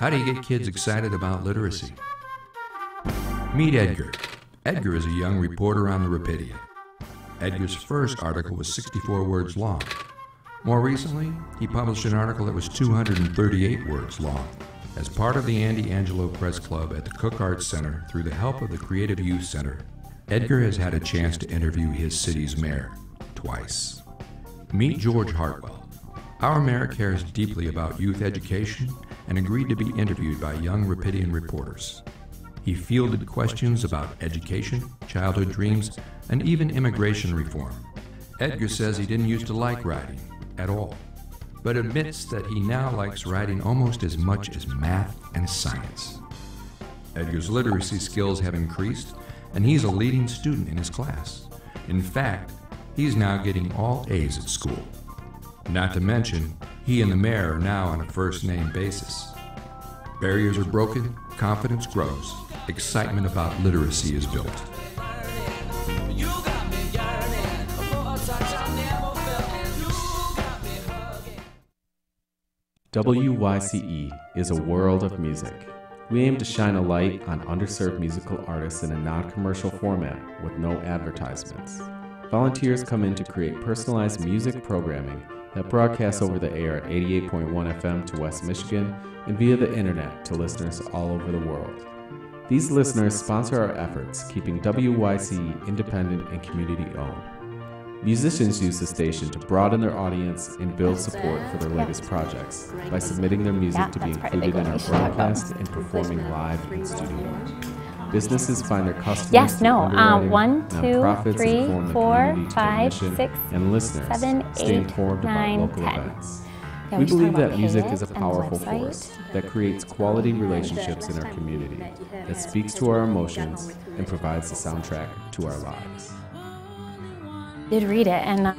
How do you get kids excited about literacy? Meet Edgar. Edgar is a young reporter on the Rapidian. Edgar's first article was 64 words long. More recently, he published an article that was 238 words long. As part of the Andy Angelo Press Club at the Cook Arts Center, through the help of the Creative Youth Center, Edgar has had a chance to interview his city's mayor twice. Meet George Hartwell. Our mayor cares deeply about youth education and agreed to be interviewed by young Rapidian reporters. He fielded questions about education, childhood dreams, and even immigration reform. Edgar says he didn't used to like writing at all, but admits that he now likes writing almost as much as math and science. Edgar's literacy skills have increased, and he's a leading student in his class. In fact, he's now getting all A's at school. Not to mention, he and the mayor are now on a first-name basis. Barriers are broken, confidence grows, excitement about literacy is built. WYCE is a world of music. We aim to shine a light on underserved musical artists in a non-commercial format with no advertisements. Volunteers come in to create personalized music programming that broadcasts over the air at 88.1 FM to West Michigan and via the internet to listeners all over the world. These listeners sponsor our efforts, keeping WYCE independent and community-owned. Musicians use the station to broaden their audience and build support for their latest projects by submitting their music to be included in our broadcast and performing live in studio. Businesses find their customers Yes, no. through 1, 2, nonprofits 3, inform the 4, community to 5, mission, 6, and listeners 7, 8, stay informed 9, about local 10. events. Yeah, We just talk believe about that music Pay is a It and the powerful website. force that creates quality relationships in our community, that speaks to our emotions, and provides the soundtrack to our lives. Did read it, and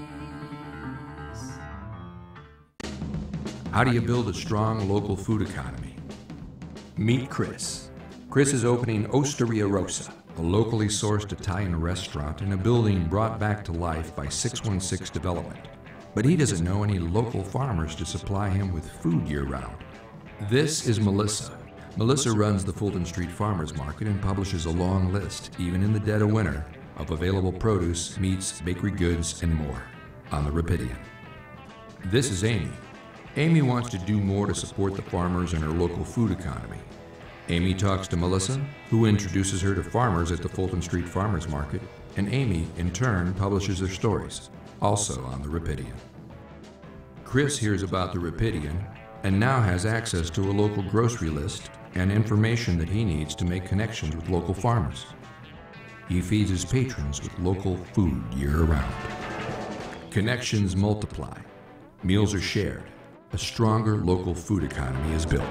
How do you build a strong local food economy? Meet Chris. Chris is opening Osteria Rosa, a locally sourced Italian restaurant in a building brought back to life by 616 Development. But he doesn't know any local farmers to supply him with food year-round. This is Melissa. Melissa runs the Fulton Street Farmers Market and publishes a long list, even in the dead of winter, of available produce, meats, bakery goods, and more on the Rapidian. This is Amy. Amy wants to do more to support the farmers in her local food economy. Amy talks to Melissa, who introduces her to farmers at the Fulton Street Farmers Market, and Amy, in turn, publishes their stories, also on the Rapidian. Chris hears about the Rapidian and now has access to a local grocery list and information that he needs to make connections with local farmers. He feeds his patrons with local food year-round. Connections multiply. Meals are shared. A stronger local food economy is built.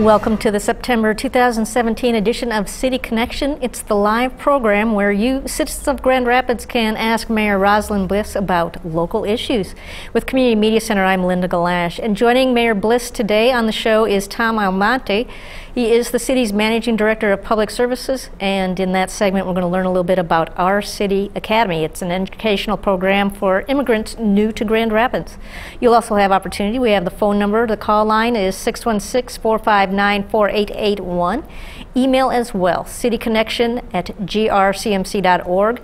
welcome to the September 2017 edition of City Connection. It's the live program where you, citizens of Grand Rapids, can ask Mayor Rosalind Bliss about local issues. With Community Media Center, I'm Linda Galash, and joining Mayor Bliss today on the show is Tom Almonte. He is the city's Managing Director of Public Services, and in that segment we're going to learn a little bit about our City Academy. It's an educational program for immigrants new to Grand Rapids. You'll also have opportunity. We have the phone number. The call line is 616-459-4881. Email as well, cityconnection@grcmc.org.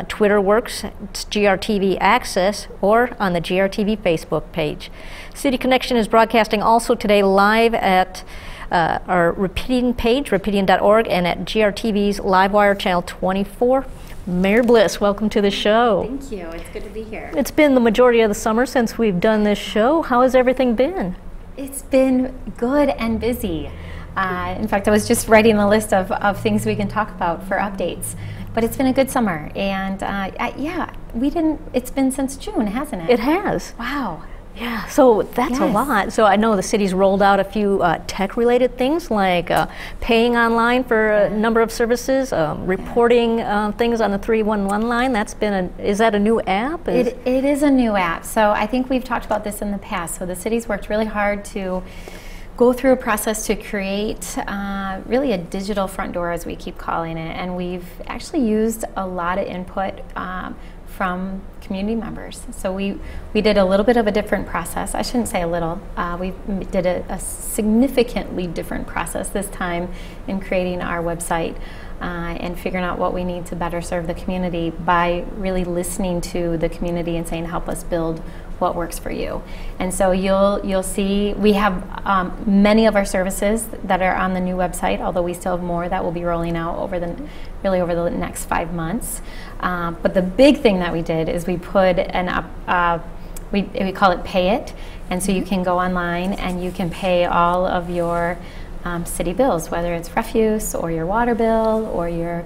Twitter works, it's GRTVaccess, or on the GRTV Facebook page. City Connection is broadcasting also today live at our Rapidian page, rapidian.org, and at GRTV's Livewire Channel 24. Mayor Bliss, welcome to the show. Thank you. It's good to be here. It's been the majority of the summer since we've done this show. How has everything been? It's been good and busy. In fact, I was just writing a list of things we can talk about for updates. But it's been a good summer, and yeah, it's been since June, hasn't it? It has. Wow. Yeah, so that's a lot. So I know the city's rolled out a few tech-related things like paying online for a number of services, reporting things on the 311 line. That's been is that a new app? It is a new app. So I think we've talked about this in the past. So the city's worked really hard to go through a process to create really a digital front door, as we keep calling it. And we've actually used a lot of input from community members. So we did a little bit of a different process. I shouldn't say a little. We did a significantly different process this time in creating our website and figuring out what we need to better serve the community by really listening to the community and saying, help us build what works for you. And so you'll see we have many of our services that are on the new website, although we still have more that will be rolling out over the next 5 months. But the big thing that we did is we put we call it Pay It, and so you can go online and you can pay all of your city bills, whether it's refuse or your water bill or your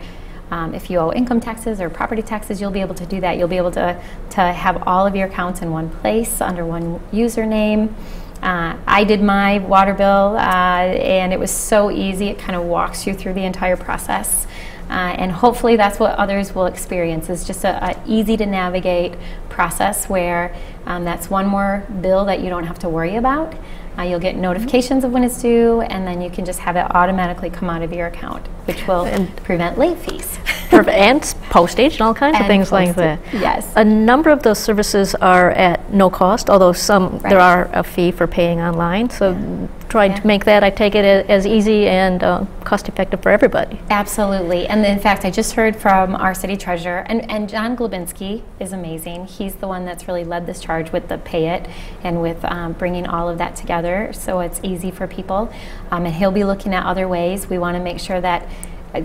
if you owe income taxes or property taxes, you'll be able to do that. You'll be able to have all of your accounts in one place under one username. I did my water bill and it was so easy. It kind of walks you through the entire process. And hopefully that's what others will experience, is just a easy to navigate process where that's one more bill that you don't have to worry about. You'll get notifications of when it's due, and then you can just have it automatically come out of your account, which will prevent late fees. And postage and all kinds of things like that. Yes. A number of those services are at no cost, although some there are a fee for paying online. So trying to make that, I take it, as easy and cost effective for everybody. Absolutely. And in fact, I just heard from our city treasurer, and John Glebinski is amazing. He's the one that's really led this charge with the Pay It and with bringing all of that together so it's easy for people. And he'll be looking at other ways. We want to make sure that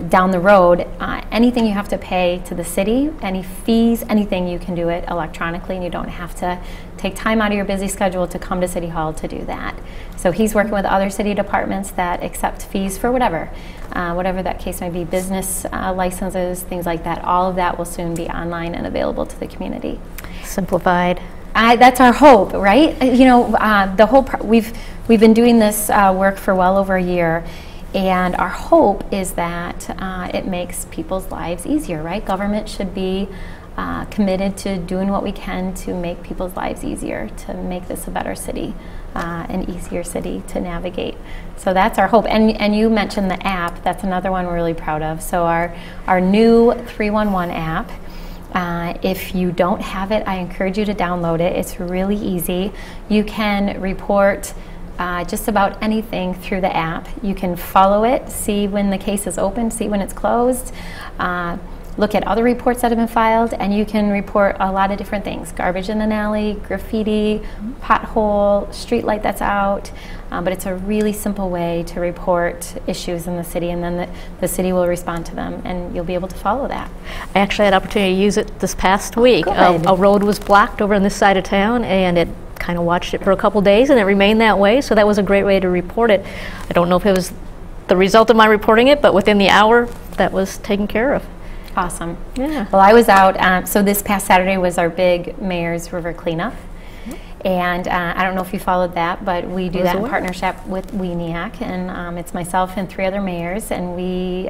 down the road, anything you have to pay to the city, any fees, anything, you can do it electronically, and you don't have to take time out of your busy schedule to come to City Hall to do that. So he's working with other city departments that accept fees for whatever that case may be, business licenses, things like that. All of that will soon be online and available to the community. Simplified. That's our hope, right? You know, we've been doing this work for well over a year. And our hope is that it makes people's lives easier, right? Government should be committed to doing what we can to make people's lives easier, to make this a better city, an easier city to navigate. So that's our hope. And you mentioned the app. That's another one we're really proud of. So our new 311 app, if you don't have it, I encourage you to download it. It's really easy. You can report just about anything through the app. You can follow it, see when the case is open, see when it's closed, look at other reports that have been filed, and you can report a lot of different things. Garbage in an alley, graffiti, pothole, street light that's out. But it's a really simple way to report issues in the city, and then the city will respond to them, and you'll be able to follow that. I actually had an opportunity to use it this past week. A road was blocked over on this side of town, and it kind of watched it for a couple days, and it remained that way, so that was a great way to report it. I don't know if it was the result of my reporting it, but within the hour that was taken care of. Awesome. Yeah. Well, I was out, so this past Saturday was our big Mayor's River cleanup. And I don't know if you followed that, but we do that in partnership with WENIAC, and it's myself and 3 other mayors, and we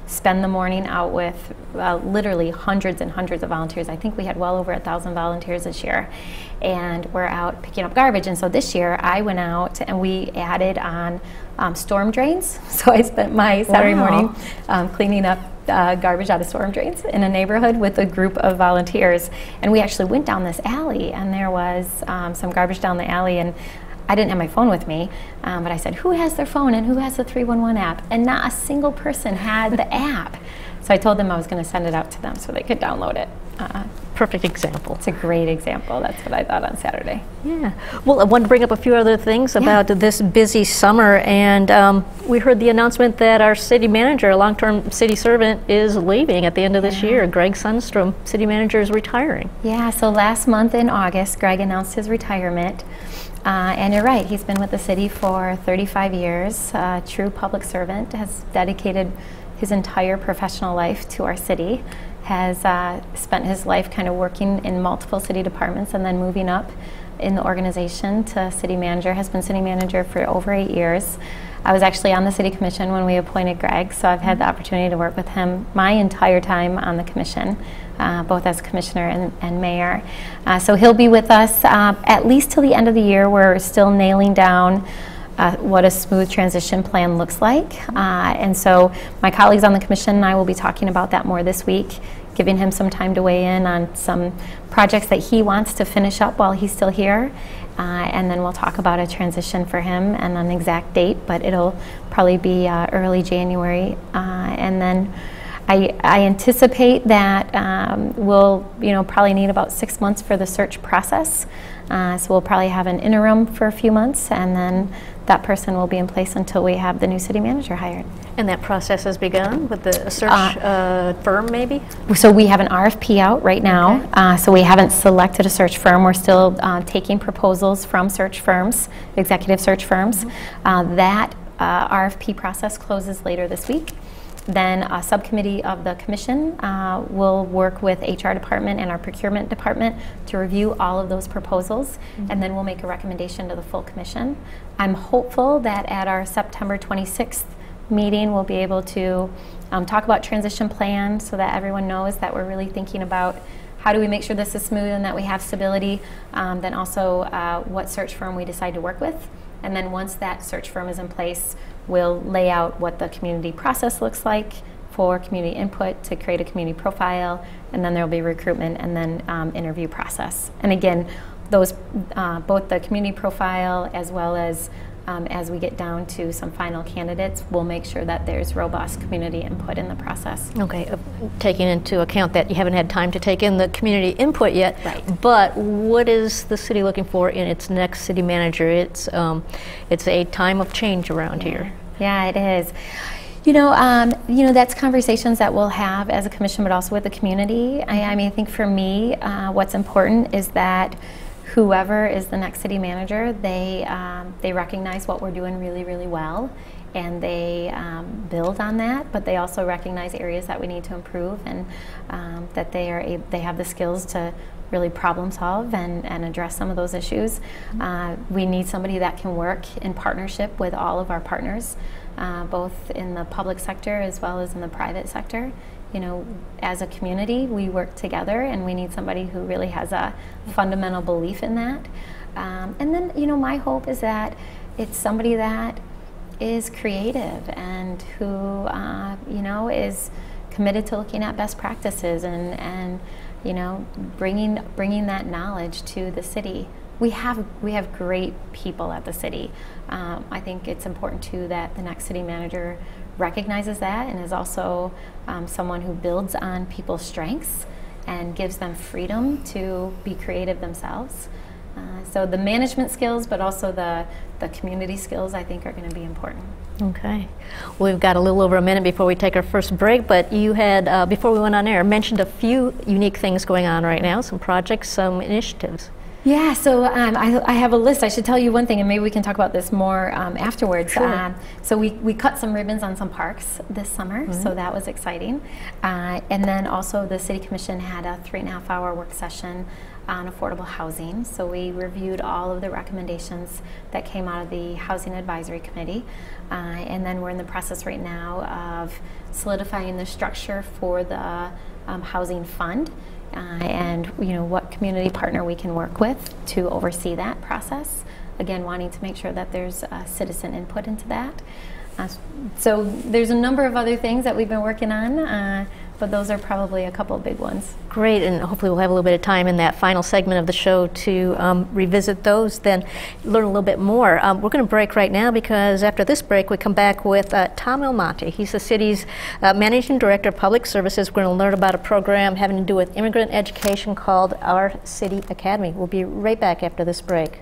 spend the morning out with literally hundreds and hundreds of volunteers. I think we had well over 1,000 volunteers this year, and we're out picking up garbage. And so this year I went out and we added on storm drains. So I spent my Saturday morning cleaning up garbage out of storm drains in a neighborhood with a group of volunteers, and we actually went down this alley, and there was some garbage down the alley, and I didn't have my phone with me, but I said, who has their phone and who has the 311 app? And not a single person had the app. So I told them I was going to send it out to them so they could download it. Perfect example. It's a great example. That's what I thought on Saturday. Yeah. Well, I wanted to bring up a few other things about this busy summer, and we heard the announcement that our city manager, a long-term city servant, is leaving at the end of this year. Greg Sundstrom, city manager, is retiring. Yeah, so last month in August, Greg announced his retirement. And you're right, he's been with the city for 35 years, a true public servant, has dedicated his entire professional life to our city, has spent his life kind of working in multiple city departments and then moving up in the organization to city manager, has been city manager for over 8 years. I was actually on the city commission when we appointed Greg, so I've had the opportunity to work with him my entire time on the commission, both as commissioner and mayor. So he'll be with us at least till the end of the year. We're still nailing down what a smooth transition plan looks like. And so my colleagues on the commission and I will be talking about that more this week, giving him some time to weigh in on some projects that he wants to finish up while he's still here. And then we'll talk about a transition for him and an exact date, but it'll probably be early January. And then I anticipate that we'll probably need about 6 months for the search process. So we'll probably have an interim for a few months, and then that person will be in place until we have the new city manager hired. And that process has begun with the search firm, maybe? So we have an RFP out right now. Okay. So we haven't selected a search firm. We're still taking proposals from search firms, executive search firms. That RFP process closes later this week. Then a subcommittee of the commission will work with HR department and our procurement department to review all of those proposals, and then we'll make a recommendation to the full commission. I'm hopeful that at our September 26th meeting we'll be able to talk about transition plan so that everyone knows that we're really thinking about how do we make sure this is smooth and that we have stability, then also what search firm we decide to work with. And then once that search firm is in place, we'll lay out what the community process looks like for community input to create a community profile, and then there'll be recruitment and then interview process. And again, those both the community profile as well as we get down to some final candidates, we'll make sure that there's robust community input in the process. Okay, taking into account that you haven't had time to take in the community input yet, right. But what is the city looking for in its next city manager? It's a time of change around here. Yeah, it is. That's conversations that we'll have as a commission, but also with the community. I mean, I think for me, what's important is that whoever is the next city manager, they recognize what we're doing really, really well, and they build on that. But they also recognize areas that we need to improve, and that they have the skills to really problem solve and address some of those issues. We need somebody that can work in partnership with all of our partners, both in the public sector as well as in the private sector. As a community, we work together, and we need somebody who really has a fundamental belief in that. And then, my hope is that it's somebody that is creative and who, is committed to looking at best practices and bringing that knowledge to the city. We have great people at the city. I think it's important too that the next city manager recognizes that and is also someone who builds on people's strengths and gives them freedom to be creative themselves. So the management skills, but also the community skills, I think are going to be important. Okay. Well, we've got a little over a minute before we take our first break, but you had, before we went on air, mentioned a few unique things going on right now, some projects, some initiatives. Yeah, so I have a list. I should tell you one thing, and maybe we can talk about this more afterwards. Sure. So we cut some ribbons on some parks this summer, so that was exciting. And then also the City Commission had a 3.5-hour work session on affordable housing. So we reviewed all of the recommendations that came out of the Housing Advisory Committee. And then we're in the process right now of solidifying the structure for the housing fund. And what community partner we can work with to oversee that process. Again, wanting to make sure that there's citizen input into that. So there's a number of other things that we've been working on, but those are probably a couple of big ones. Great, and hopefully we'll have a little bit of time in that final segment of the show to revisit those, then learn a little bit more. We're going to break right now because after this break we come back with Tom Almonte. He's the city's Managing Director of Public Services. We're going to learn about a program having to do with immigrant education called Our City Academy. We'll be right back after this break.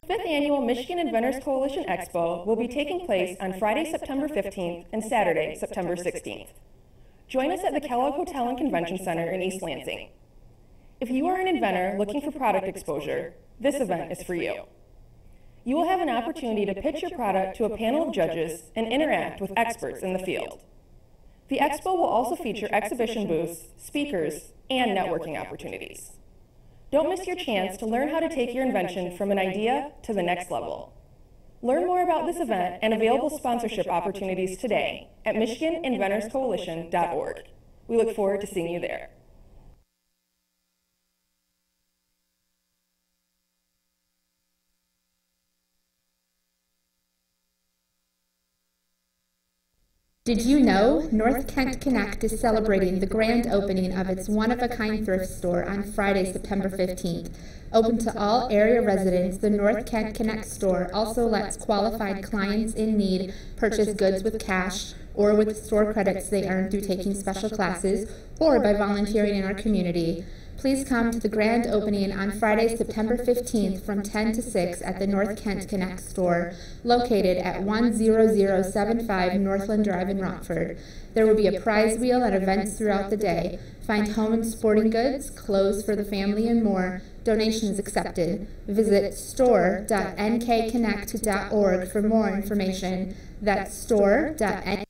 The 5th Annual Michigan Inventors Coalition Expo will be taking place on Friday, September 15th and Saturday, September 16th. Join us at the Kellogg Hotel and Convention Center in East Lansing. If you are an inventor looking for product exposure, this event is for you. You will have an opportunity to pitch your product to a panel of judges and interact with experts in the field. The expo will also feature exhibition booths, speakers, and networking opportunities. Don't miss your chance to learn how to take your invention from an idea to the next level. Learn more about this event and available sponsorship opportunities today at MichiganInventorsCoalition.org. We look forward to seeing you there. Did you know North Kent Connect is celebrating the grand opening of its one-of-a-kind thrift store on Friday, September 15th? Open to all area residents, the North Kent Connect store also lets qualified clients in need purchase goods with cash or with store credits they earn through taking special classes or by volunteering in our community. Please come to the grand opening on Friday, September 15th from 10 to 6 at the North Kent Connect store, located at 10075 Northland Drive in Rockford. There will be a prize wheel and events throughout the day. Find home and sporting goods, clothes for the family, and more. Donations accepted. Visit store.nkconnect.org for more information. That's store.nkconnect.org.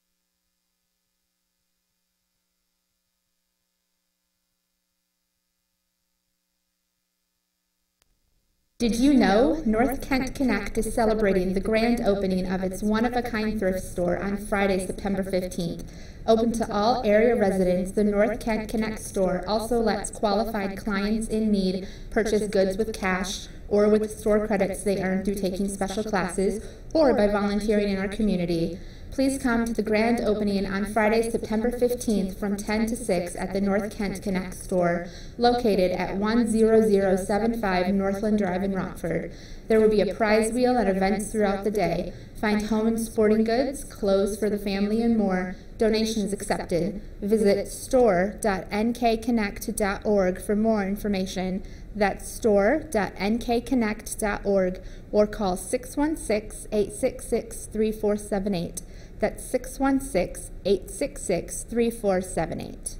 Did you know North Kent Connect is celebrating the grand opening of its one-of-a-kind thrift store on Friday, September 15th? Open to all area residents, the North Kent Connect store also lets qualified clients in need purchase goods with cash or with store credits they earn through taking special classes or by volunteering in our community. Please come to the grand opening on Friday, September 15th from 10 to 6 at the North Kent Connect store, located at 10075 Northland Drive in Rockford. There will be a prize wheel and events throughout the day. Find home and sporting goods, clothes for the family, and more. Donations accepted. Visit store.nkconnect.org for more information. That's store.nkconnect.org or call 616-866-3478. That's 616-866-3478.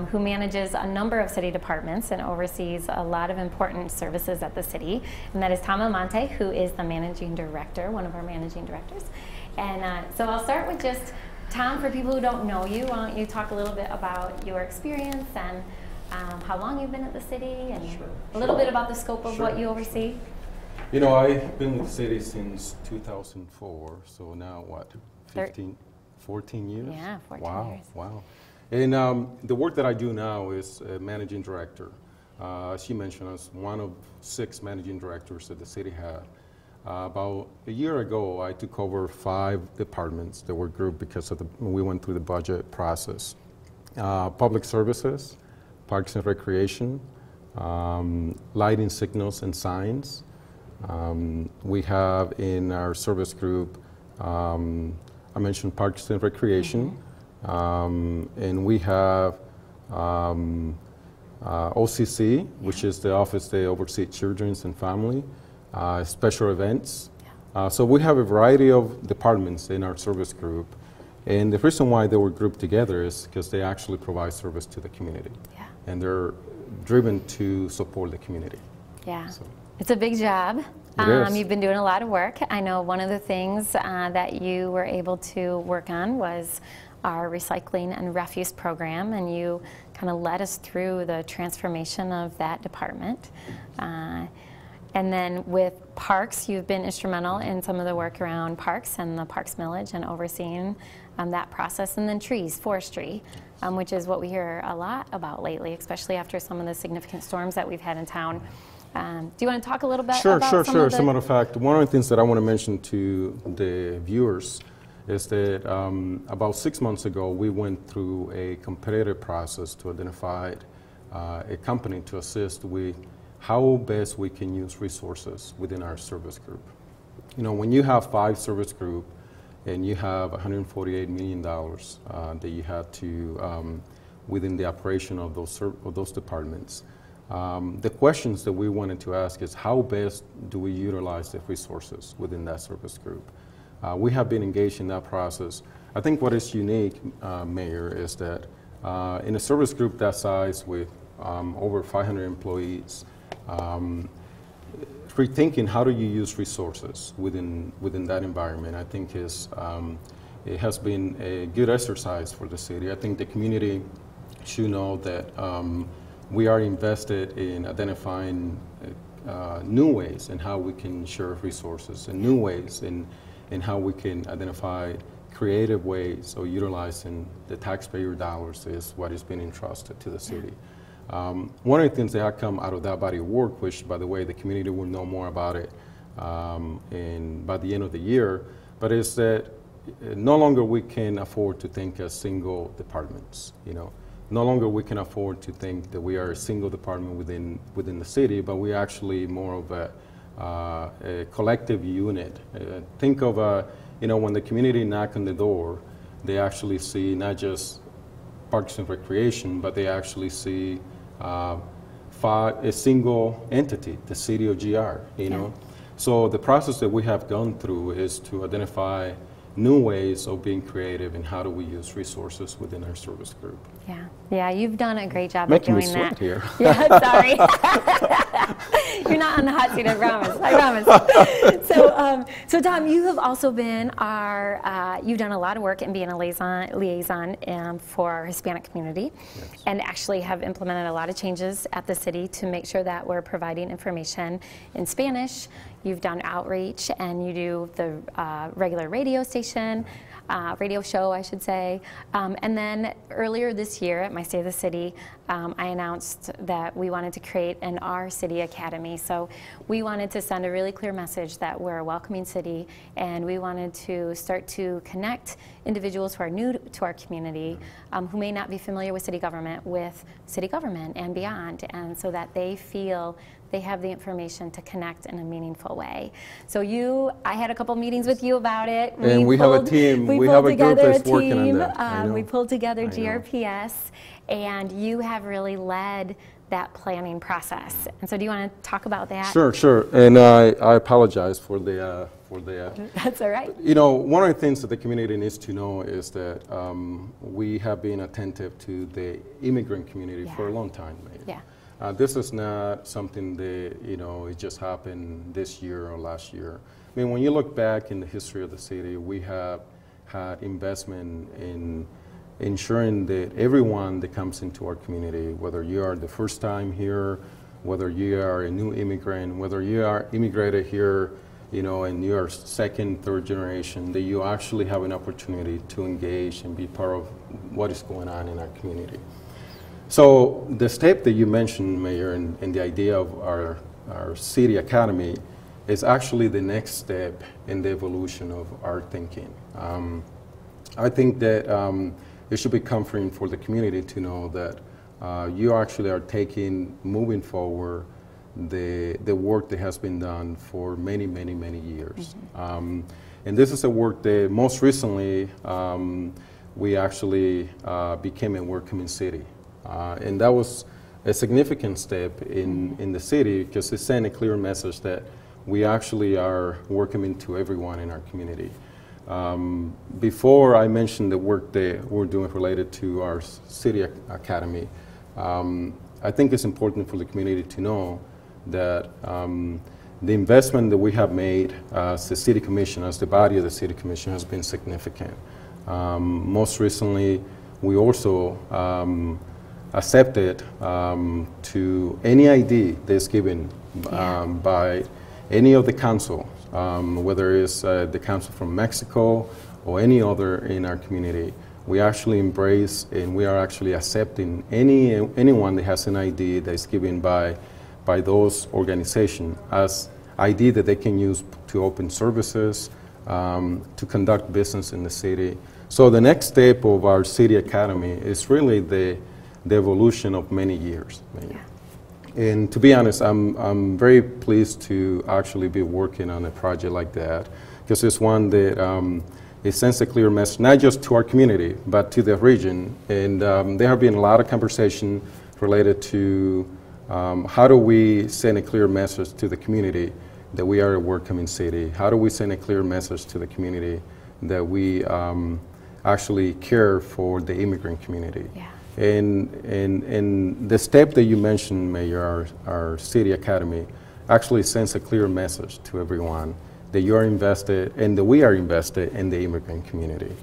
Who manages a number of city departments and oversees a lot of important services at the city, and that is Tom Almonte, who is the managing director, one of our managing directors. And so I'll start with just, Tom, for people who don't know you, why don't you talk a little bit about your experience and how long you've been at the city, and a little bit about the scope of what you oversee? You know, I've been with the city since 2004, so now what, 14 years? Yeah, 14 years. Wow. And the work that I do now is managing director. As you mentioned, I was one of 6 managing directors that the city had. About a year ago, I took over 5 departments that were grouped because of we went through the budget process. Public services, parks and recreation, lighting signals and signs. We have in our service group, I mentioned parks and recreation. And we have OCC, which is the office that oversees children's and family, special events. So we have a variety of departments in our service group. And the reason why they were grouped together is because they actually provide service to the community. Yeah. And they're driven to support the community. Yeah. So. It's a big job. You've been doing a lot of work. I know one of the things that you were able to work on was our recycling and refuse program, and you kind of led us through the transformation of that department. And then with parks, you've been instrumental in some of the work around parks and the Parks Millage and overseeing that process. And then trees, forestry, which is what we hear a lot about lately, especially after some of the significant storms that we've had in town. Do you want to talk a little bit about Sure. some of As a matter of fact, one of the things that I want to mention to the viewers is that about 6 months ago, we went through a competitive process to identify a company to assist with how best we can use resources within our service group. You know, when you have 5 service group and you have $148 million that you have to, within the operation of those departments, the questions that we wanted to ask is how best do we utilize the resources within that service group? We have been engaged in that process. I think what is unique, Mayor, is that in a service group that size with over 500 employees, rethinking how do you use resources within that environment, I think it has been a good exercise for the city. I think the community should know that we are invested in identifying new ways in how we can share resources and new ways in how we can identify creative ways of utilizing the taxpayer dollars is what has been entrusted to the city. One of the things that have come out of that body of work, which, by the way, the community will know more about it by the end of the year, but is that no longer we can afford to think as single departments. You know, no longer we can afford to think that we are a single department within the city, but we actually more of a collective unit. Think of you know, when the community knock on the door, they actually see not just Parks and Recreation, but they actually see a single entity, the city of GR, you know. So the process that we have gone through is to identify new ways of being creative and how do we use resources within our service group. Yeah, you've done a great job Making of doing me sweat that. Here. Yeah, sorry. You're not on the hot seat, I promise. I promise. So Tom, you have also been you've done a lot of work in being a liaison for our Hispanic community, and actually have implemented a lot of changes at the city to make sure that we're providing information in Spanish. You've done outreach, and you do the regular radio station, radio show, I should say. And then earlier this year at my State of the City, I announced that we wanted to create an Our City Academy. So we wanted to send a really clear message that we're a welcoming city, and we wanted to start to connect individuals who are new to our community, who may not be familiar with city government and beyond, and so that they feel they have the information to connect in a meaningful way. So I had a couple meetings with you about it. And we have a team. We have a group that's working on that. We pulled together GRPS, and you have really led that planning process. And so do you want to talk about that? Sure. And I apologize for the That's all right. You know, one of the things that the community needs to know is that we have been attentive to the immigrant community for a long time. This is not something that, you know, it just happened this year or last year. I mean, when you look back in the history of the city, we have had investment in ensuring that everyone that comes into our community, whether you are the first time here, whether you are a new immigrant, whether you are immigrated here, you know, and you are second, third generation, that you actually have an opportunity to engage and be part of what is going on in our community. So the step that you mentioned, Mayor, and the idea of our city academy is actually the next step in the evolution of our thinking. I think that it should be comforting for the community to know that you actually are moving forward the work that has been done for many, many, many years. And this is a work that most recently we actually became a welcoming city. And that was a significant step in the city because it sent a clear message that we actually are welcoming to everyone in our community. Before I mentioned the work that we're doing related to our city academy, I think it's important for the community to know that the investment that we have made as the city commission, as the body of the city commission, has been significant. Most recently, we also accepted to any ID that's given by any of the council, whether it's the council from Mexico or any other in our community. We actually embrace and we are actually accepting anyone that has an ID that is given by those organizations as ID that they can use to open services, to conduct business in the city. So the next step of our City Academy is really the evolution of many years. Yeah. And to be honest, I'm very pleased to actually be working on a project like that, because it's one that it sends a clear message, not just to our community, but to the region. And there have been a lot of conversation related to how do we send a clear message to the community that we are a welcoming city? How do we send a clear message to the community that we actually care for the immigrant community? Yeah. And the step that you mentioned, Mayor, our City Academy, actually sends a clear message to everyone that you're invested and that we are invested in the immigrant community.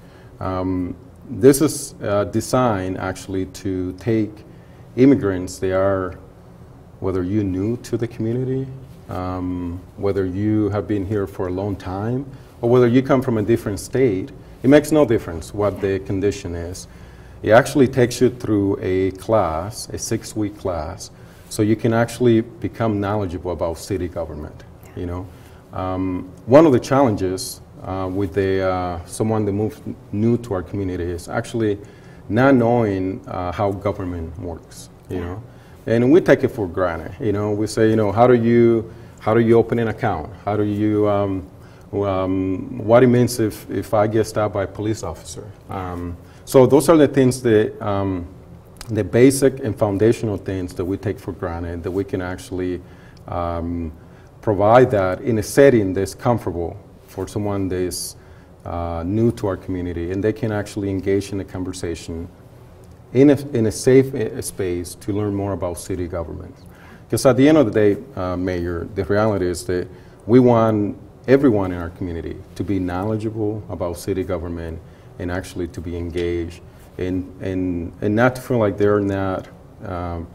This is designed actually to take immigrants, they are, whether you're new to the community, whether you have been here for a long time, or whether you come from a different state, it makes no difference what the condition is. It actually takes you through a class, a 6-week class, so you can actually become knowledgeable about city government. You know, one of the challenges with someone that moves new to our community is actually not knowing how government works. You know, and we take it for granted. You know, we say, you know, how do you open an account? How do you what it means if I get stopped by a police officer? So those are the things that, the basic and foundational things that we take for granted, that we can actually provide that in a setting that's comfortable for someone that is new to our community, and they can actually engage in the conversation in a safe space to learn more about city government. Because at the end of the day, Mayor, the reality is that we want everyone in our community to be knowledgeable about city government and actually to be engaged and not to feel like they're not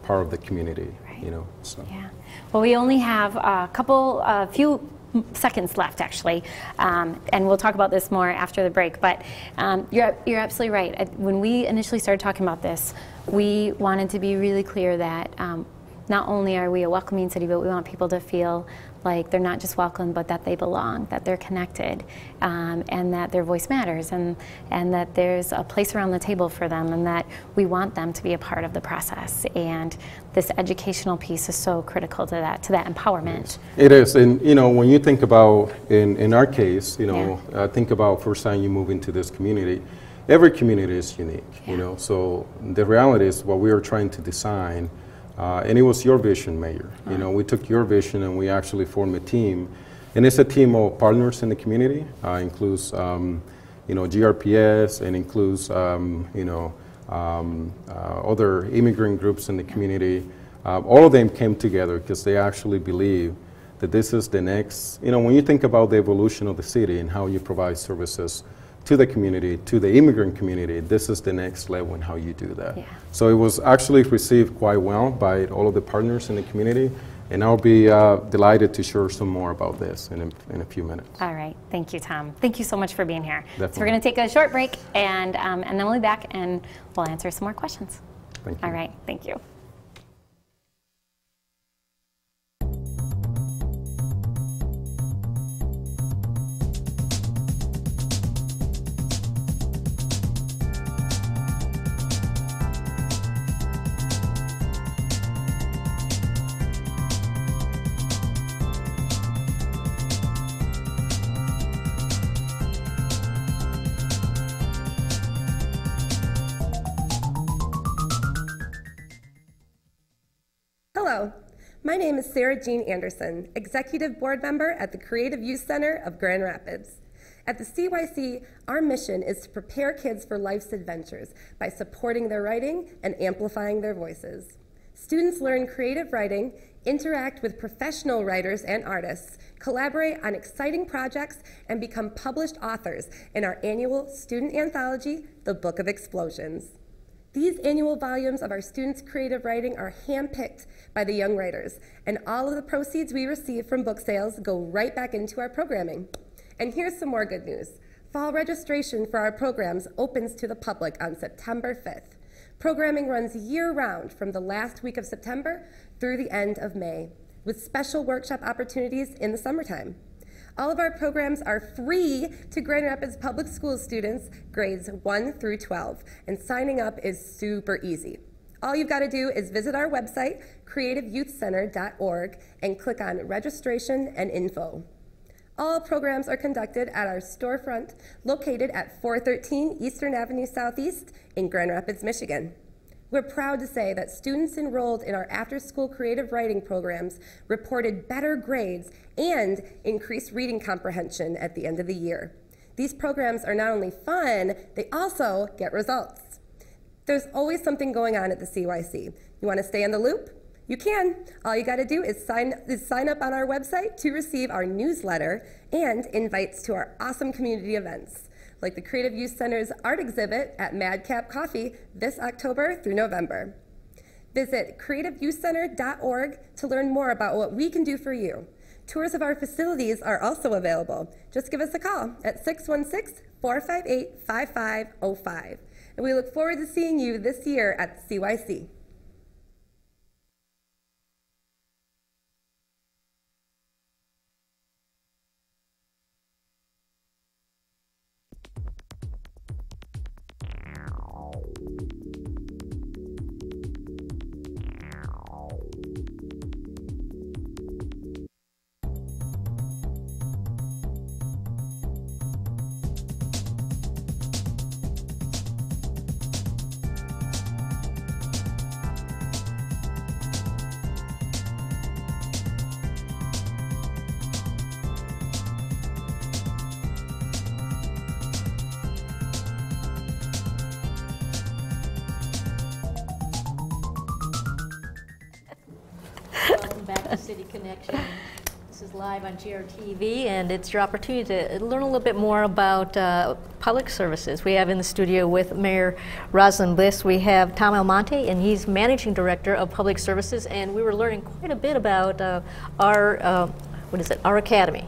part of the community, right. You know. So. Yeah. Well, we only have a few seconds left, actually, and we'll talk about this more after the break. But you're absolutely right. When we initially started talking about this, we wanted to be really clear that not only are we a welcoming city, but we want people to feel like they're not just welcome, but that they belong, that they're connected, and that their voice matters, and that there's a place around the table for them, and that we want them to be a part of the process. And this educational piece is so critical to that empowerment. It is, and you know, when you think about, in our case, you know, think about first time you move into this community, every community is unique, you know, so the reality is what we are trying to design. And it was your vision, Mayor. You know, we took your vision and we actually formed a team. And it's a team of partners in the community. Includes, you know, GRPS, and includes, you know, other immigrant groups in the community. All of them came together because they actually believe that this is the next, you know, when you think about the evolution of the city and how you provide services to the community, to the immigrant community, this is the next level in how you do that. Yeah. So it was actually received quite well by all of the partners in the community, and I'll be delighted to share some more about this in a few minutes. All right, thank you, Tom. Thank you so much for being here. Definitely. So we're going to take a short break, and then we'll be back and we'll answer some more questions. Thank you. All right, thank you. Hello, my name is Sarah Jean Anderson, Executive Board Member at the Creative Youth Center of Grand Rapids. At the CYC, our mission is to prepare kids for life's adventures by supporting their writing and amplifying their voices. Students learn creative writing, interact with professional writers and artists, collaborate on exciting projects, and become published authors in our annual student anthology, The Book of Explosions. These annual volumes of our students' creative writing are handpicked by the young writers, and all of the proceeds we receive from book sales go right back into our programming. And here's some more good news. Fall registration for our programs opens to the public on September 5th. Programming runs year-round from the last week of September through the end of May, with special workshop opportunities in the summertime. All of our programs are free to Grand Rapids Public Schools students, grades 1 through 12, and signing up is super easy. All you've got to do is visit our website, creativeyouthcenter.org, and click on Registration and Info. All programs are conducted at our storefront located at 413 Eastern Avenue Southeast in Grand Rapids, Michigan. We're proud to say that students enrolled in our after-school creative writing programs reported better grades and increased reading comprehension at the end of the year. These programs are not only fun, they also get results. There's always something going on at the CYC. You want to stay in the loop? You can. All you got to do is sign up on our website to receive our newsletter and invites to our awesome community events, like the Creative Youth Center's art exhibit at Madcap Coffee this October through November. Visit creativeyouthcenter.org to learn more about what we can do for you. Tours of our facilities are also available. Just give us a call at 616-458-5505. And we look forward to seeing you this year at CYC. Welcome back to City Connection. This is live on GRTV, and it's your opportunity to learn a little bit more about public services. We have in the studio with Mayor Rosalind Bliss, we have Tom Almonte, and he's Managing Director of Public Services, and we were learning quite a bit about our academy.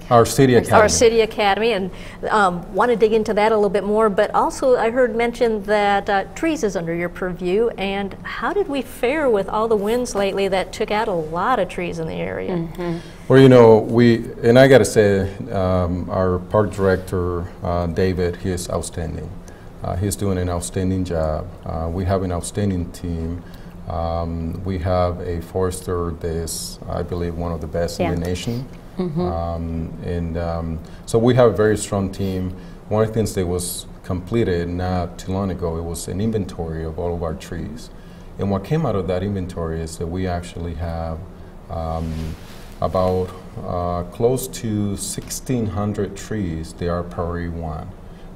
Our City Academy. Our City Academy, and want to dig into that a little bit more, but also I heard mentioned that trees is under your purview, and how did we fare with all the winds lately that took out a lot of trees in the area? Mm-hmm. Well, you know, and I got to say, our park director, David, he is outstanding. He's doing an outstanding job. We have an outstanding team. We have a forester that is, I believe, one of the best in the nation. Mm-hmm. So we have a very strong team. One of the things that was completed not too long ago, it was an inventory of all of our trees. And what came out of that inventory is that we actually have about close to 1,600 trees. They are priority 1.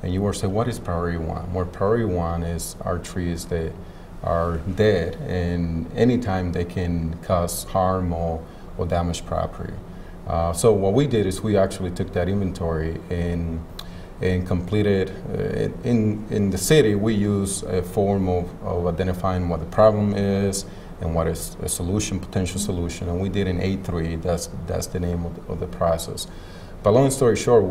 And you will say, what is priority 1? Well, priority 1 is our trees that are dead, and anytime they can cause harm or damage property. So what we did is we actually took that inventory and completed, in the city we use a form of identifying what the problem is and what is a solution, potential solution, and we did an A3, that's the name of the process. But long story short,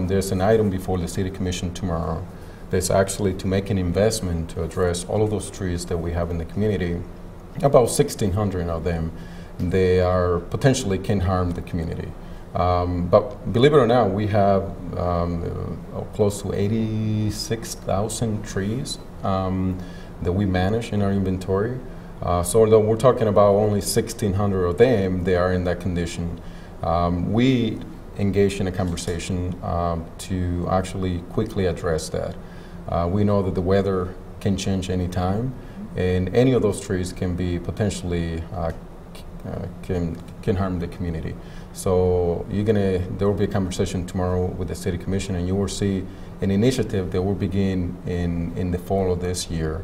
there's an item before the City Commission tomorrow that's actually to make an investment to address all of those trees that we have in the community, about 1,600 of them. They are potentially can harm the community. But believe it or not, we have close to 86,000 trees that we manage in our inventory. So although we're talking about only 1,600 of them, they are in that condition. We engaged in a conversation to actually quickly address that. We know that the weather can change any time, and any of those trees can be potentially can harm the community. So there will be a conversation tomorrow with the City Commission, and you will see an initiative that will begin in the fall of this year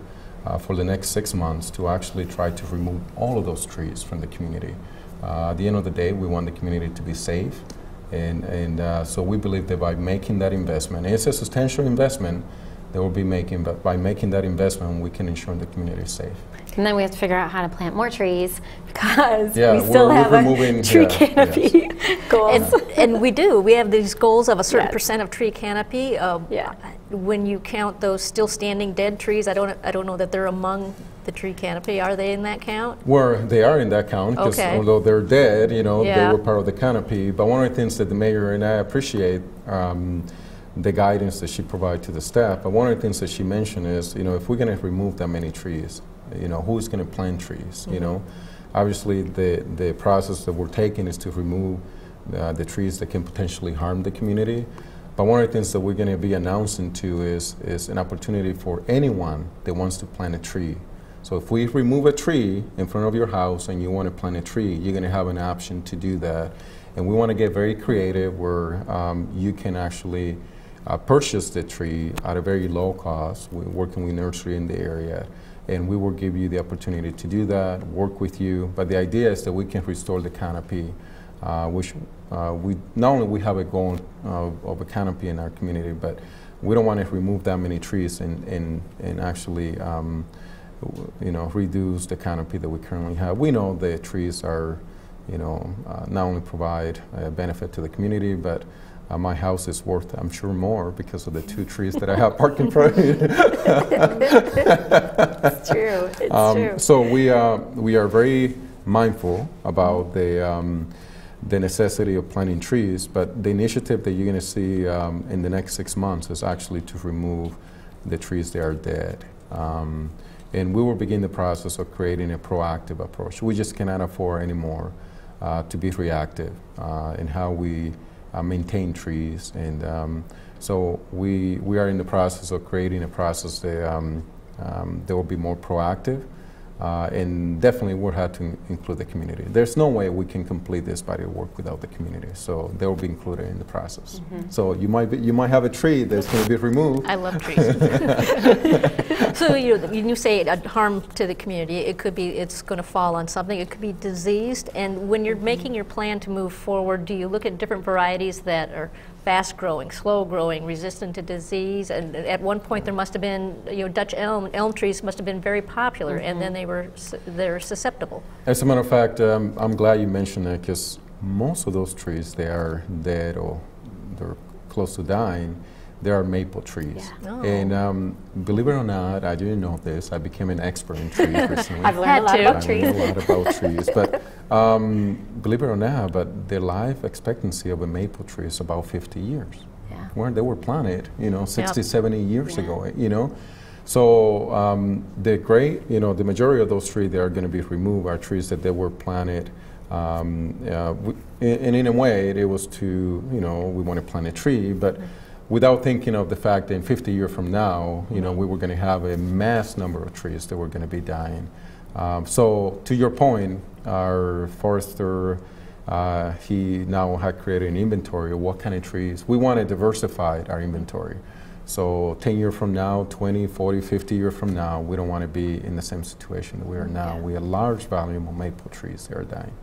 for the next 6 months to actually try to remove all of those trees from the community. At the end of the day, we want the community to be safe, and so we believe that by making that investment, and it's a substantial investment, they will be making, but by making that investment, we can ensure the community is safe. And then we have to figure out how to plant more trees because Yeah, we still have a tree canopy goals. And we do. We have these goals of a certain percent of tree canopy. When you count those still standing dead trees, I don't know that they're among the tree canopy. Are they in that count? Well, they are in that count because although they're dead, you know, they were part of the canopy. But one of the things that the mayor and I appreciate the guidance that she provided to the staff. But one of the things that she mentioned is, you know, if we're going to remove that many trees, you know, who's going to plant trees? You know, obviously the process that we're taking is to remove the trees that can potentially harm the community. But one of the things that we're going to be announcing too is an opportunity for anyone that wants to plant a tree. So if we remove a tree in front of your house and you want to plant a tree, you're going to have an option to do that. And we want to get very creative where you can actually purchase the tree at a very low cost. We're working with nursery in the area, and we will give you the opportunity to do that, work with you. But the idea is that we can restore the canopy, which we not only we have a goal of a canopy in our community, but we don't want to remove that many trees and actually you know, reduce the canopy that we currently have. We know the trees are, you know, not only provide a benefit to the community, but my house is worth, I'm sure, more because of the 2 trees that I have parked in front of me. It's true. It's true. So we are very mindful about the necessity of planting trees, but the initiative that you're going to see in the next 6 months is actually to remove the trees that are dead. And we will begin the process of creating a proactive approach. We just cannot afford anymore to be reactive in how we maintain trees. And so we are in the process of creating a process that will be more proactive. And definitely we'll have to include the community. There's no way we can complete this body of work without the community, so they will be included in the process. So you might have a tree that's going to be removed. I love trees. So you say harm to the community. It could be it's going to fall on something. It could be diseased. And when you're making your plan to move forward, do you look at different varieties that are fast growing, slow growing, resistant to disease? And at one point there must have been, you know, Dutch elm trees must have been very popular, and then they're susceptible. As a matter of fact, I'm glad you mentioned that because most of those trees, they are dead or they're close to dying. There are maple trees. Yeah. Oh. And believe it or not, I didn't know this. I became an expert in trees recently. I've learned a lot about trees. I learned a lot about trees. But believe it or not, but the life expectancy of a maple tree is about 50 years. Yeah. Where they were planted, you know, 60, 70 years ago, you know. So the majority of those trees that are going to be removed are trees that they were planted. And in a way, it was to, you know, we want to plant a tree, but without thinking of the fact that in 50 years from now, you know, we were going to have a mass number of trees that were going to be dying. So to your point, our forester, he now had created an inventory of what kind of trees. We want to diversify our inventory. So 10 years from now, 20, 40, 50 years from now, we don't want to be in the same situation that we are now. We have large volume of maple trees that are dying.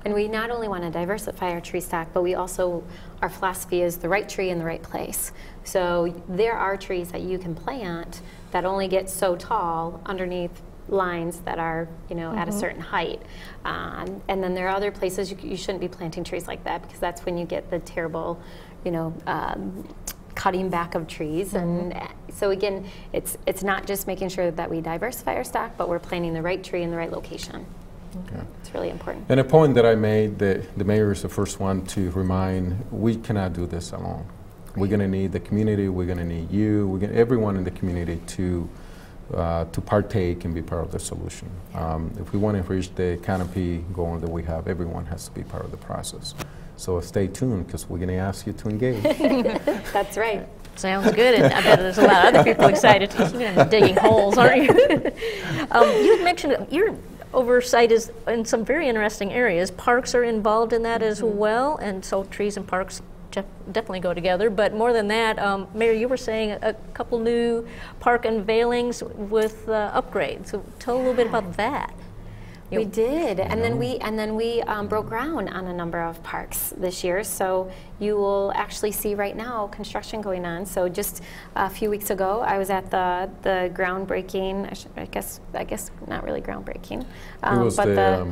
And we not only want to diversify our tree stock, but we also, our philosophy is the right tree in the right place. So there are trees that you can plant that only get so tall underneath lines that are, you know, at a certain height. And then there are other places you shouldn't be planting trees like that, because that's when you get the terrible, you know, cutting back of trees. And so again, it's not just making sure that we diversify our stock, but we're planting the right tree in the right location. Okay. It's really important. And a point that I made, the mayor is the first one to remind, we cannot do this alone. We're going to need the community, we're going to need you, everyone in the community to partake and be part of the solution. If we want to reach the canopy goal that we have, everyone has to be part of the process. So stay tuned, because we're going to ask you to engage. That's right. Sounds good, and I bet there's a lot of other people excited. You're going to be digging holes, aren't you? You had mentioned your oversight is in some very interesting areas. Parks are involved in that as well, and so trees and parks definitely go together. But more than that, Mayor, you were saying a couple new park unveilings with upgrades. So tell a little bit about that. We did, and then we broke ground on a number of parks this year. So you will actually see right now construction going on. So just a few weeks ago, I was at the groundbreaking. I guess not really groundbreaking, but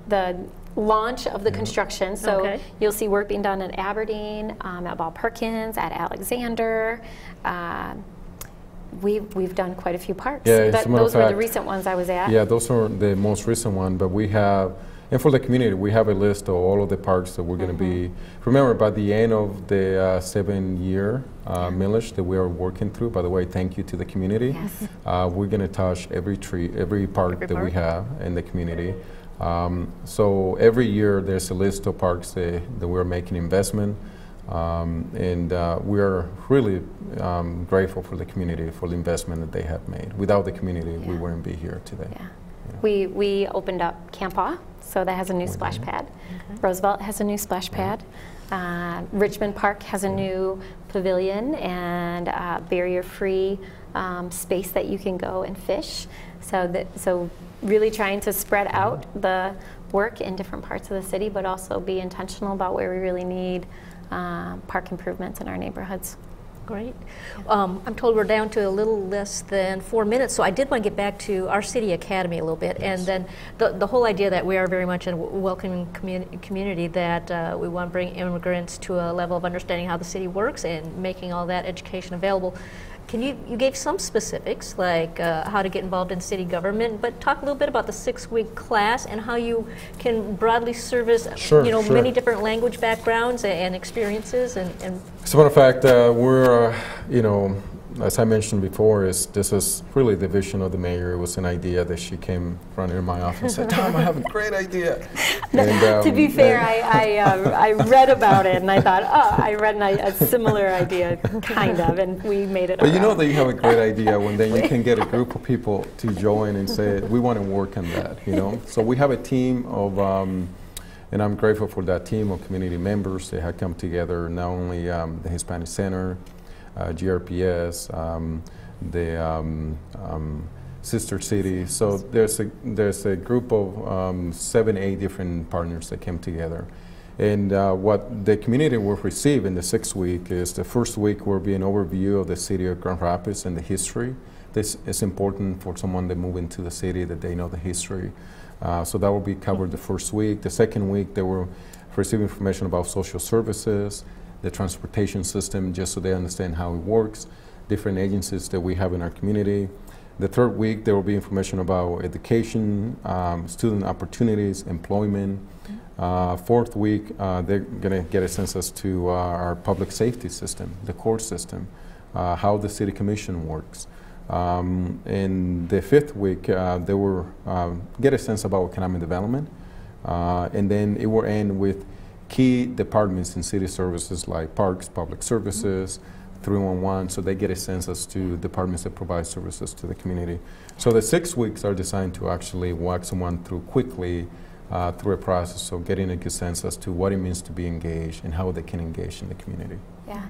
the launch of the construction. So you'll see work being done at Aberdeen, at Ball Perkins, at Alexander. We've done quite a few parks. Yeah, those were the recent ones I was at. Yeah, those are the most recent one. But we have, and for the community, we have a list of all of the parks that we're going to be. Remember, by the end of the 7-year millage that we are working through. By the way, thank you to the community. Yes. We're going to touch every park that we have in the community. So every year there's a list of parks that we're making investment. And we're really grateful for the community for the investment that they have made. Without the community, we wouldn't be here today. Yeah. We opened up Camp Awe, so that has a new splash pad. Roosevelt has a new splash pad. Richmond Park has a new pavilion and barrier-free space that you can go and fish. So really trying to spread out the work in different parts of the city, but also be intentional about where we really need park improvements in our neighborhoods. Great. I'm told we're down to a little less than 4 minutes, so I did want to get back to our city academy a little bit, and then the whole idea that we are very much a welcoming community, that we want to bring immigrants to a level of understanding how the city works and making all that education available. You gave some specifics, like how to get involved in city government, but talk a little bit about the 6-week class and how you can broadly service many different language backgrounds and experiences. And as a matter of fact, we're, as I mentioned before, this is really the vision of the mayor. It was an idea that she came running in my office and said, "Tom, I have a great idea." And, to be fair, I read about it and I thought, I read a similar idea, kind of, and we made it. But you know that you have a great idea when then you can get a group of people to join and say, "We want to work on that." So we have a team of. And I'm grateful for that team of community members. They have come together, not only the Hispanic Center, GRPS, the sister city. So there's a group of 7, 8 different partners that came together. And what the community will receive in the 6th week is the first week will be an overview of the city of Grand Rapids and the history. This is important for someone to move into the city, that they know the history. So that will be covered the first week. The second week, they will receive information about social services, the transportation system, just so they understand how it works, different agencies that we have in our community. The third week, there will be information about education, student opportunities, employment. Fourth week, they're going to get a sense as to our public safety system, the court system, how the city commission works. In the 5th week, they will get a sense about economic development, and then it will end with key departments in city services like parks, public services, 311, so they get a sense as to departments that provide services to the community. So the 6 weeks are designed to actually walk someone through quickly through a process of getting a good sense as to what it means to be engaged and how they can engage in the community. Yeah,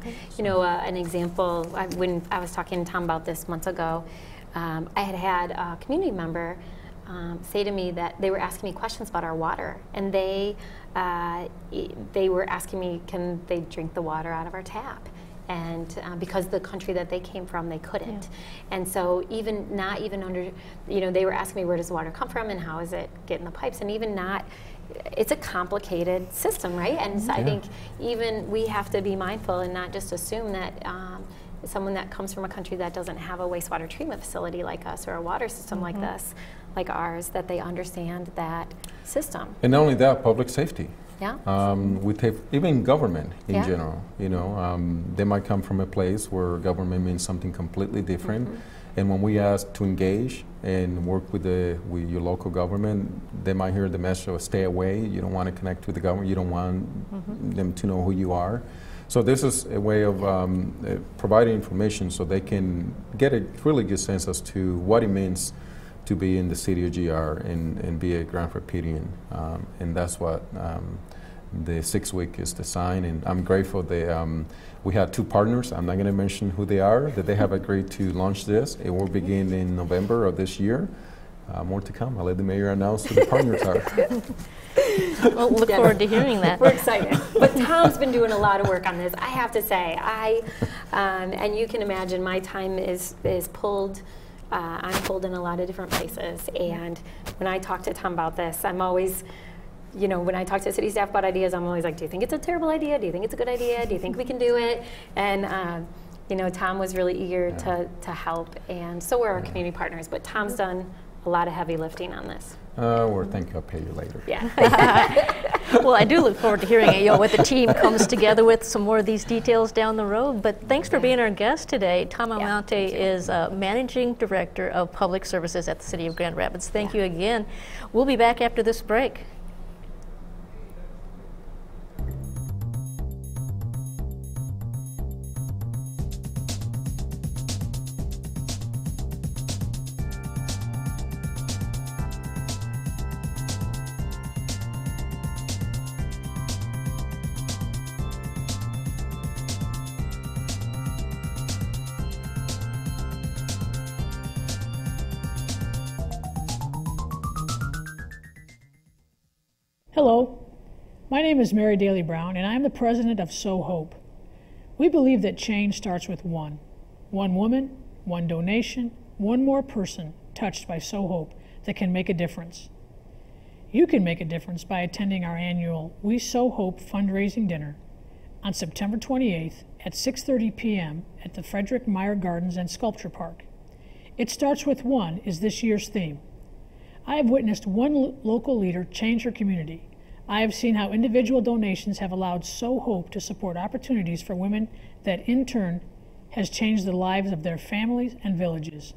an example, when I was talking to Tom about this months ago, I had a community member say to me that they were asking me questions about our water, and they were asking me, can they drink the water out of our tap? And because the country that they came from, they couldn't. And so not even under, they were asking me, where does the water come from and how is it get in the pipes? And even not, it's a complicated system, right? And so I think even we have to be mindful and not just assume that someone that comes from a country that doesn't have a wastewater treatment facility like us or a water system like this, like ours, that they understand that system. And not only that, public safety. Yeah. We take even government in general. They might come from a place where government means something completely different, and when we ask to engage and work with your local government, they might hear the message of stay away. You don't want to connect with the government. You don't want them to know who you are. So this is a way of providing information so they can get a really good sense as to what it means to be in the city of GR and be a Grand Rapidian, and that's what the 6th week is designed. And I'm grateful that we had 2 partners. I'm not going to mention who they are. That they have agreed to launch this. It will begin in November of this year, more to come. I'll let the mayor announce who the partners are. Well, look forward to hearing that. We're excited. But Tom's been doing a lot of work on this, I have to say. And you can imagine my time is pulled. I'm pulled in a lot of different places. And when I talk to Tom about this, I'm always, you know, when I talk to city staff about ideas, I'm always like, do you think it's a terrible idea? Do you think it's a good idea? Do you think we can do it? And you know, Tom was really eager to help, and so were our community partners. But Tom's done a lot of heavy lifting on this. Well, thank you. I'll pay you later. Yeah. Well, I do look forward to hearing it, you know, what the team comes together with, some more of these details down the road. But thanks for being our guest today. Tom Almonte is Managing Director of Public Services at the City of Grand Rapids. Thank you again. We'll be back after this break. Hello, my name is Mary Daly Brown, and I'm the president of So Hope. We believe that change starts with one woman, one donation, one more person touched by So Hope that can make a difference. You can make a difference by attending our annual We So Hope fundraising dinner on September 28th at 6:30 p.m. at the Frederick Meyer Gardens and Sculpture Park. It Starts With One is this year's theme. I have witnessed one local leader change her community. I have seen how individual donations have allowed So Hope to support opportunities for women that in turn has changed the lives of their families and villages.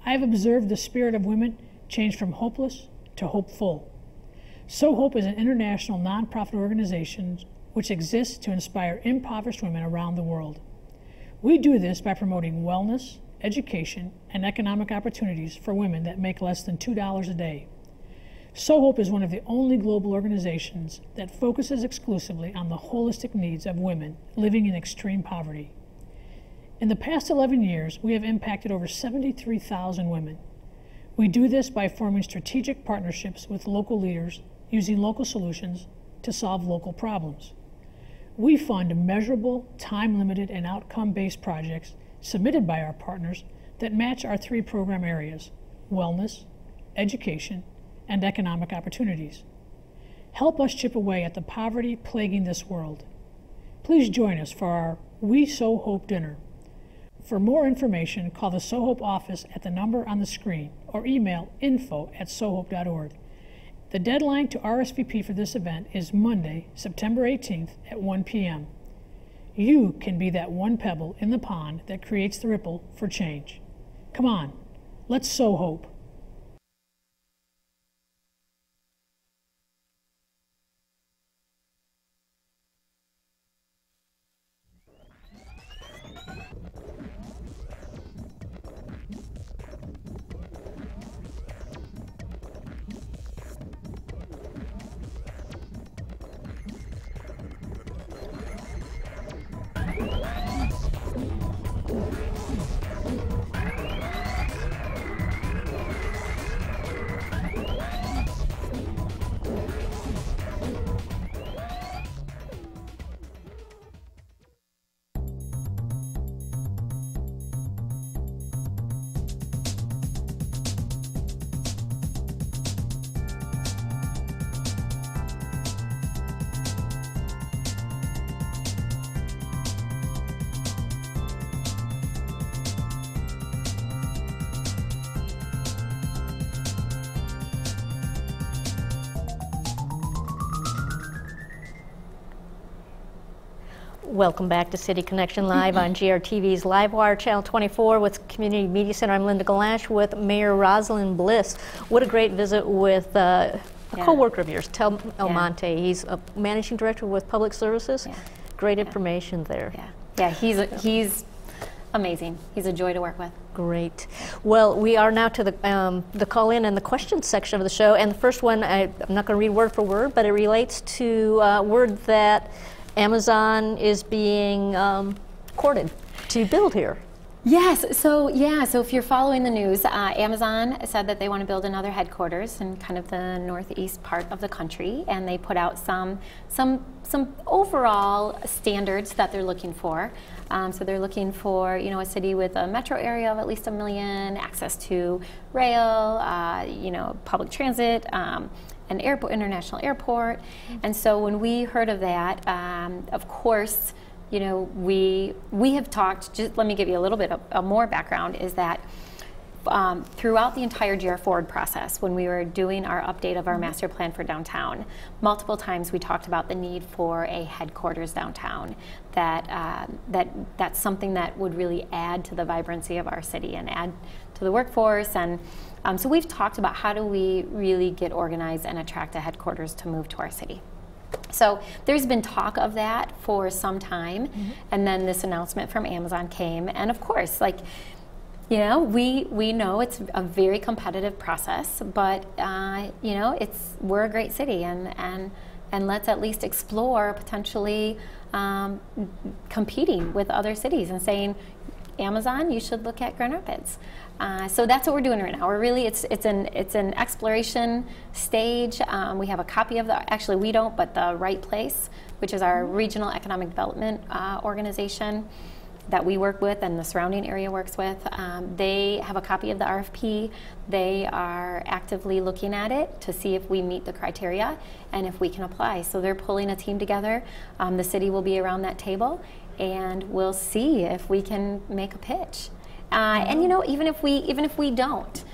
I have observed the spirit of women change from hopeless to hopeful. So Hope is an international nonprofit organization which exists to inspire impoverished women around the world. We do this by promoting wellness, education, and economic opportunities for women that make less than $2 a day. So Hope is one of the only global organizations that focuses exclusively on the holistic needs of women living in extreme poverty. In the past 11 years, we have impacted over 73,000 women. We do this by forming strategic partnerships with local leaders using local solutions to solve local problems. We fund measurable, time-limited, and outcome-based projects submitted by our partners that match our three program areas: wellness, education, and economic opportunities. Help us chip away at the poverty plaguing this world. Please join us for our We So Hope dinner. For more information, call the So Hope office at the number on the screen or email info@sohope.org. The deadline to RSVP for this event is Monday, September 18th at 1 p.m. You can be that one pebble in the pond that creates the ripple for change. Come on, let's sow hope. Welcome back to City Connection Live on GRTV's Livewire Channel 24 with Community Media Center. I'm Linda Galash with Mayor Rosalind Bliss. What a great visit with a co-worker of yours, Tom Almonte. He's a managing director with Public Services. Great information there. Yeah, he's amazing. He's a joy to work with. Great. Well, we are now to the call-in and the questions section of the show. And the first one, I'm not going to read word for word, but it relates to word that Amazon is being courted to build here. Yes, so if you're following the news, Amazon said that they want to build another headquarters in kind of the northeast part of the country, and they put out some overall standards that they're looking for. So they're looking for, you know, a city with a metro area of at least 1 million, access to rail, you know, public transit, an airport, international airport. And so when we heard of that, of course, you know, we have talked, just let me give you a little bit of more background, is that throughout the entire GR Forward process, when we were doing our update of our master plan for downtown, multiple times we talked about the need for a headquarters downtown, that's something that would really add to the vibrancy of our city and add to the workforce. And so we've talked about how do we really get organized and attract a headquarters to move to our city. So there's been talk of that for some time, and then this announcement from Amazon came, and of course, like, you know, we know it's a very competitive process, but you know, we're a great city, and let's at least explore potentially competing with other cities and saying, Amazon, you should look at Grand Rapids. So that's what we're doing right now. We're really, it's an exploration stage. We have a copy of actually we don't, but the Right Place, which is our regional economic development organization that we work with and the surrounding area works with. They have a copy of the RFP. They are actively looking at it to see if we meet the criteria and if we can apply. So they're pulling a team together. The city will be around that table, and we'll see if we can make a pitch. And you know, even if we don't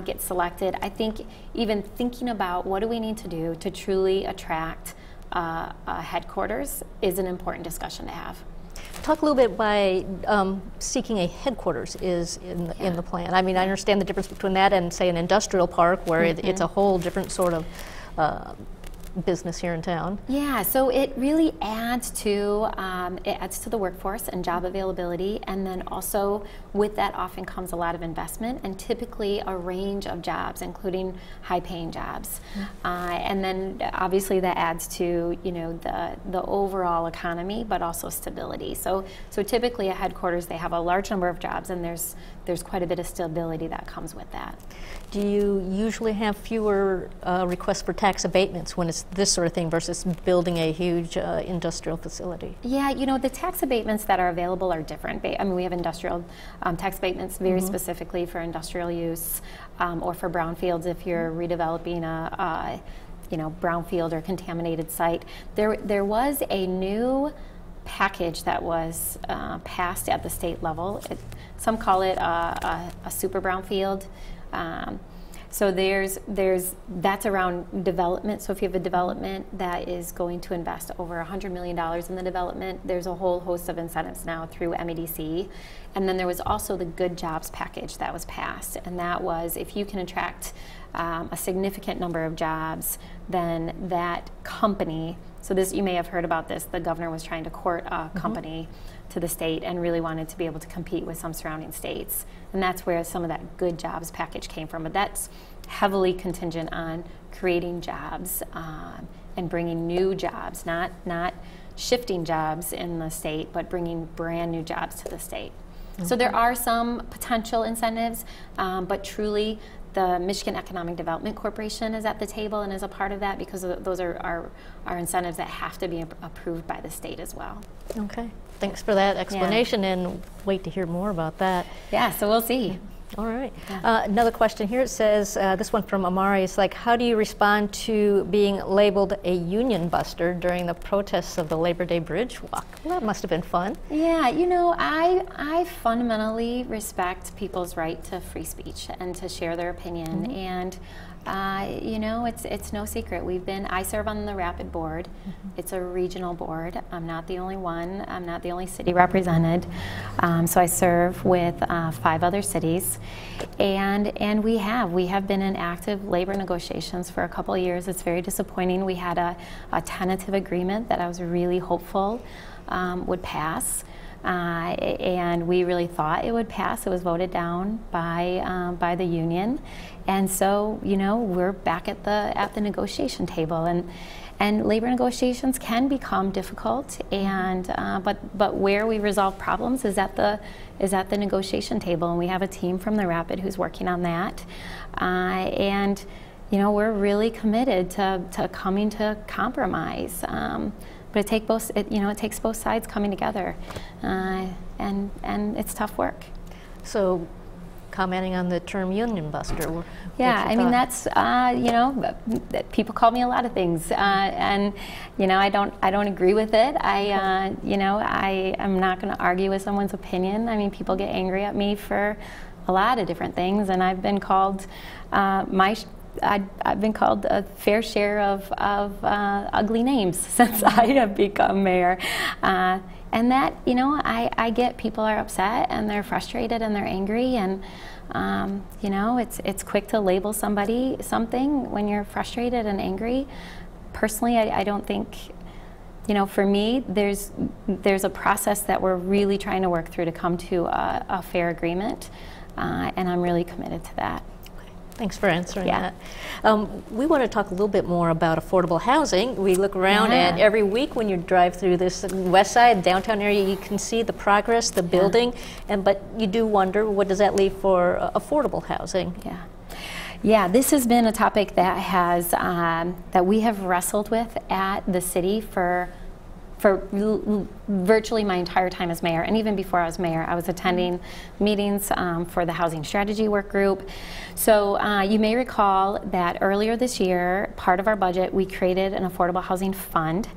get selected, I think even thinking about what do we need to do to truly attract a headquarters is an important discussion to have. Talk a little bit why seeking a headquarters is in the plan. I mean, I understand the difference between that and, say, an industrial park where it's a whole different sort of business here in town. Yeah, so it really adds to the workforce and job availability, and then also with that often comes a lot of investment and typically a range of jobs, including high-paying jobs. And then obviously that adds to, you know, the overall economy, but also stability. So typically at headquarters they have a large number of jobs, and there's quite a bit of stability that comes with that. Do you usually have fewer requests for tax abatements when it's this sort of thing versus building a huge industrial facility? Yeah, you know, the tax abatements that are available are different. I mean, we have industrial tax abatements very specifically for industrial use, or for brownfields if you're redeveloping a you know, brownfield or contaminated site. There was a new package that was passed at the state level. Some call it a super brownfield. So that's around development. So if you have a development that is going to invest over $100 million in the development, there's a whole host of incentives now through MEDC. And then there was also the Good Jobs package that was passed, and that was if you can attract a significant number of jobs, then that company, so this, you may have heard about this, the governor was trying to court a company to the state and really wanted to be able to compete with some surrounding states. And that's where some of that Good Jobs package came from. But that's heavily contingent on creating jobs and bringing new jobs, not shifting jobs in the state, but bringing brand new jobs to the state. So there are some potential incentives, but truly the Michigan Economic Development Corporation is at the table and is a part of that, because those are incentives that have to be approved by the state as well. Okay, thanks for that explanation, and wait to hear more about that. Yeah, so we'll see. All right. Another question here. It says, this one from Amari, it's like, how do you respond to being labeled a union buster during the protests of the Labor Day Bridge Walk? Well, that must have been fun. Yeah, you know, I fundamentally respect people's right to free speech and to share their opinion. And you know, it's no secret. I serve on the Rapid board. It's a regional board. I'm not the only one. I'm not the only city represented. So I serve with 5 other cities, and we have been in active labor negotiations for a couple of years. It's very disappointing. We had a tentative agreement that I was really hopeful would pass. and we really thought it would pass. It was voted down by the union, and so we're back at the negotiation table, and labor negotiations can become difficult, and but where we resolve problems is at the negotiation table, and we have a team from the Rapid who's working on that, and we're really committed to coming to compromise. But it takes both sides coming together, and it's tough work. So, commenting on the term union buster. Yeah, I mean that's people call me a lot of things, and I don't agree with it. I am not going to argue with someone's opinion. I mean, people get angry at me for a lot of different things, and I've been called I've been called a fair share of ugly names since I have become mayor. And that, I get people are upset and they're frustrated and they're angry, and it's quick to label somebody something when you're frustrated and angry. Personally, I don't think, for me, there's a process that we're really trying to work through to come to a fair agreement, and I'm really committed to that. Thanks for answering that. We want to talk a little bit more about affordable housing. We look around, and every week when you drive through this west side, downtown area, you can see the progress, the building, but you do wonder, what does that leave for affordable housing? Yeah, this has been a topic that has that we have wrestled with at the city for virtually my entire time as mayor, and even before I was mayor, I was attending meetings for the housing strategy work group. So you may recall that earlier this year, part of our budget, we created an affordable housing fund,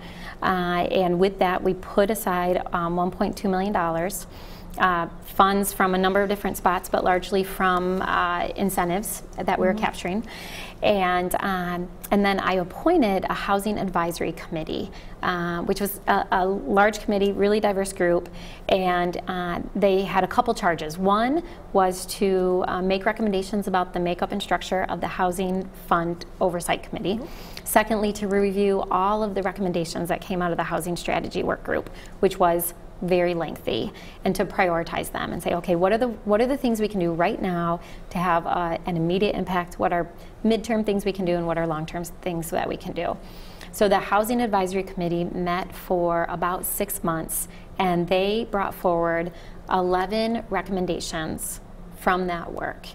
and with that we put aside $1.2 million. Funds from a number of different spots, but largely from incentives that we were capturing. And then I appointed a housing advisory committee, which was a large committee, really diverse group, and they had a couple charges. One was to make recommendations about the makeup and structure of the Housing Fund Oversight Committee. Secondly, to review all of the recommendations that came out of the Housing Strategy Work Group, which was very lengthy, and to prioritize them and say, okay, what are the things we can do right now to have an immediate impact? What are midterm things we can do, and what are long-term things that we can do? So the Housing Advisory Committee met for about 6 months, and they brought forward 11 recommendations from that work.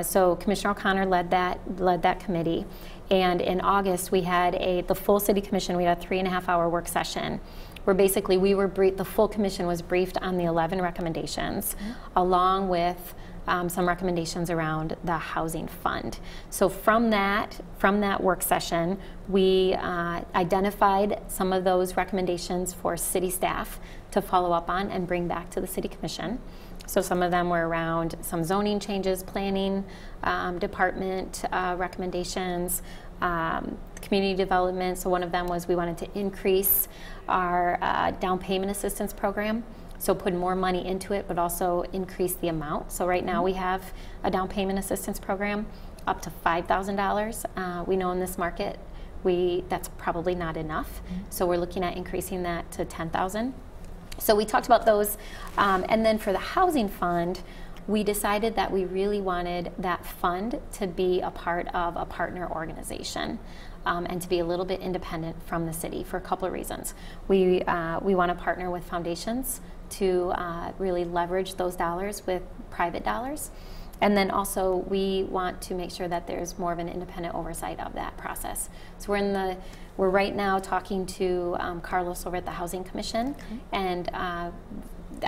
So Commissioner O'Connor led that committee, and in August we had the full City Commission. We had a 3.5-hour work session, where basically the full commission was briefed on the 11 recommendations, along with some recommendations around the housing fund. So from that work session, we identified some of those recommendations for city staff to follow up on and bring back to the City Commission. So some of them were around some zoning changes, planning department recommendations, community development. So one of them was we wanted to increase our down payment assistance program, so put more money into it, but also increase the amount. So right now we have a down payment assistance program up to $5,000. We know in this market that's probably not enough, so we're looking at increasing that to $10,000. So we talked about those, and then for the housing fund, we decided that we really wanted that fund to be a part of a partner organization, and to be a little bit independent from the city for a couple of reasons. We want to partner with foundations to really leverage those dollars with private dollars. And then also we want to make sure that there's more of an independent oversight of that process. So we're right now talking to Carlos over at the Housing Commission, and I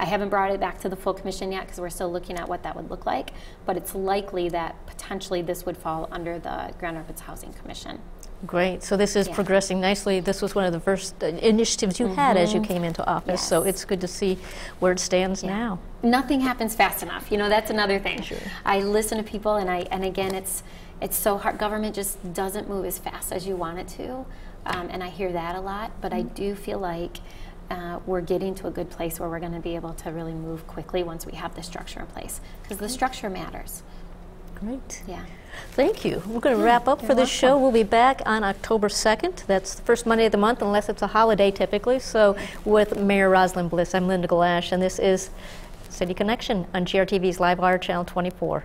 haven't brought it back to the full commission yet because we're still looking at what that would look like, but it's likely that potentially this would fall under the Grand Rapids Housing Commission. Great. So this is progressing nicely. This was one of the first initiatives you had as you came into office, so it's good to see where it stands now. Nothing happens fast enough. That's another thing. Sure. I listen to people, and again, it's so hard. Government just doesn't move as fast as you want it to, and I hear that a lot, but I do feel like we're getting to a good place where we're going to be able to really move quickly once we have the structure in place, because the structure matters. Great. Yeah. Thank you. We're going to wrap up for this show. We'll be back on October 2nd. That's the first Monday of the month, unless it's a holiday typically. So with Mayor Rosalind Bliss, I'm Linda Galash, and this is City Connection on GRTV's Live Wire Channel 24.